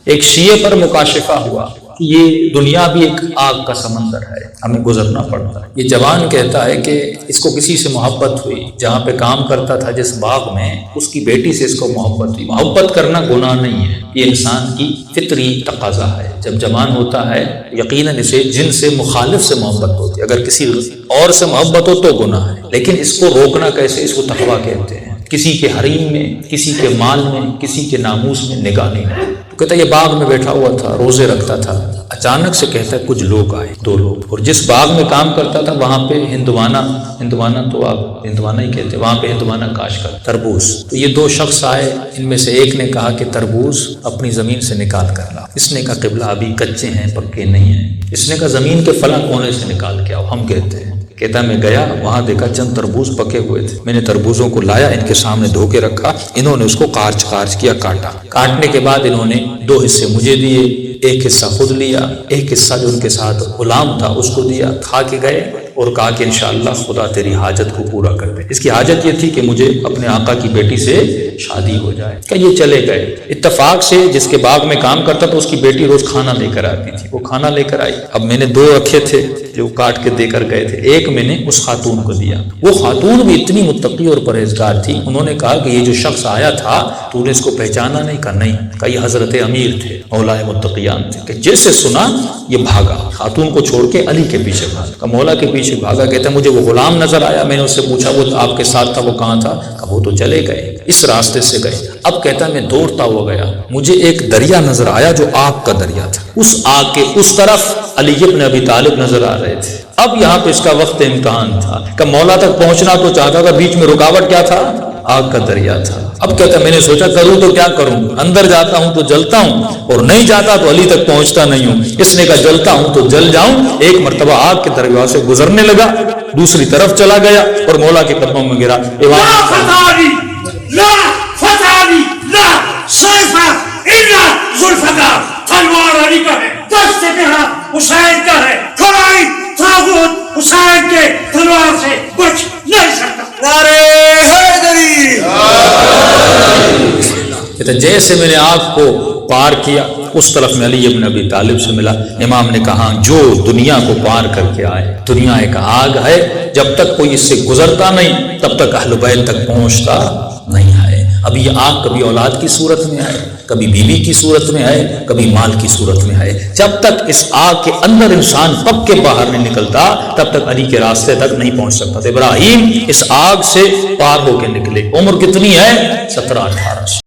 ایک شیعہ پر مکاشفہ ہوا کہ یہ دنیا بھی ایک آگ کا سمندر ہے، ہمیں گزرنا پڑتا ہے۔ یہ جوان کہتا ہے کہ اس کو کسی سے محبت ہوئی، جہاں پہ کام کرتا تھا جس باغ میں، اس کی بیٹی سے اس کو محبت ہوئی۔ محبت کرنا گناہ نہیں ہے، یہ انسان کی فطری تقاضا ہے۔ جب جوان ہوتا ہے یقیناً اسے جن سے مخالف سے محبت ہوتی ہے، اگر کسی اور سے محبت ہو تو گناہ ہے، لیکن اس کو روکنا کیسے؟ اس کو تقویٰ کہتے ہیں۔ کسی کے حریم میں، کسی کے مال میں، کسی کے ناموس میں نگاہ نہیں ہے۔ تو کہتا ہے یہ باغ میں بیٹھا ہوا تھا، روزے رکھتا تھا، اچانک سے کہتا ہے کچھ لوگ آئے، 2 لوگ، اور جس باغ میں کام کرتا تھا وہاں پہ ہندوانہ تو آپ ہندوانہ ہی کہتے ہیں، وہاں پہ ہندوانہ کاشت کرتا، تربوز۔ تو یہ 2 شخص آئے، ان میں سے ایک نے کہا کہ تربوز اپنی زمین سے نکال کر لا۔ اس نے کہا قبلہ ابھی کچے ہیں، پکے نہیں ہیں۔ اس نے کہا زمین کے فلاں کونے سے نکال کے آؤ، ہم کہتے ہیں۔ کہتا میں گیا، وہاں دیکھا چند تربوز پکے ہوئے تھے، میں نے تربوزوں کو لایا، ان کے سامنے دھو کے رکھا، انہوں نے اس کو کارچ کیا، کاٹا۔ کاٹنے کے بعد انہوں نے 2 حصے مجھے دیے، ایک حصہ خود لیا، ایک حصہ جو ان کے ساتھ غلام تھا اس کو دیا، کھا کے گئے اور کہا کہ انشاءاللہ خدا تیری حاجت کو پورا کر دے۔ اس کی حاجت یہ تھی کہ مجھے اپنے آقا کی بیٹی سے شادی ہو جائے۔ کہ یہ چلے گئے۔ اتفاق سے جس کے باغ میں کام کرتا تھا اس کی بیٹی روز کھانا لے کر آتی تھی، وہ کھانا لے کر آئی۔ اب میں نے 2 رکھے تھے جو کاٹ کے دے کر گئے تھے، ایک میں نے اس خاتون کو دیا۔ وہ خاتون بھی اتنی متقی اور پرہیزگار تھی، انہوں نے کہا کہ یہ جو شخص آیا تھا تو نے اس کو پہچانا نہیں؟ کہا نہیں۔ کہا یہ حضرت امیر تھے، مولا متقیان تھے۔ کہ جیسے سنا یہ بھاگا، خاتون کو چھوڑ کے علی کے پیچھے بھاگا، کہ مولا کے پیچھے بھاگا۔ کہتا مجھے وہ غلام نظر آیا، میں نے اس سے پوچھا وہ آپ کے ساتھ تھا، وہ کہاں تھا؟ کہ وہ تو چلے گئے، اس راستے سے گئے۔ اب کہتا میں دوڑتا ہوا گیا، مجھے ایک دریا نظر آیا جو آگ کا دریا تھا، اس آگ کے اس طرف علی ابن ابی طالب نظر آ رہے تھے۔ اب یہاں پہ اس کا وقت امتحان تھا کہ مولا تک پہنچنا تو چاہتا تھا، بیچ میں رکاوٹ کیا تھا؟ آگ کا دریا تھا۔ اب کہتا میں نے سوچا کروں تو کیا کروں، اندر جاتا ہوں تو جلتا ہوں اور نہیں جاتا تو علی تک پہنچتا نہیں ہوں۔ اس نے کہا جلتا ہوں تو جل جاؤں۔ ایک مرتبہ آگ کے دریا سے گزرنے لگا، دوسری طرف چلا گیا اور مولا کے قدموں میں گرا۔ تلوار علی کا ہے، دست تیرا حسین کا ہے، کھڑائی طاغوت حسین کے تلوار سے بچ نہیں سکتا۔ نعرہ حیدری۔ کہتا جیسے میں نے آگ کو پار کیا اس طرف میں علی ابن ابی طالب سے ملا۔ امام نے کہا جو دنیا کو پار کر کے آئے، دنیا ایک آگ ہے، جب تک کوئی اس سے گزرتا نہیں تب تک اہل بیت تک پہنچتا نہیں ہے۔ اب یہ آگ کبھی اولاد کی صورت میں ہے، کبھی بیوی کی صورت میں ہے، کبھی مال کی صورت میں ہے۔ جب تک اس آگ کے اندر انسان پک کے باہر نہیں نکلتا تب تک علی کے راستے تک نہیں پہنچ سکتا۔ ابراہیم اس آگ سے پار ہو کے نکلے، عمر کتنی ہے؟ 17-18 سے۔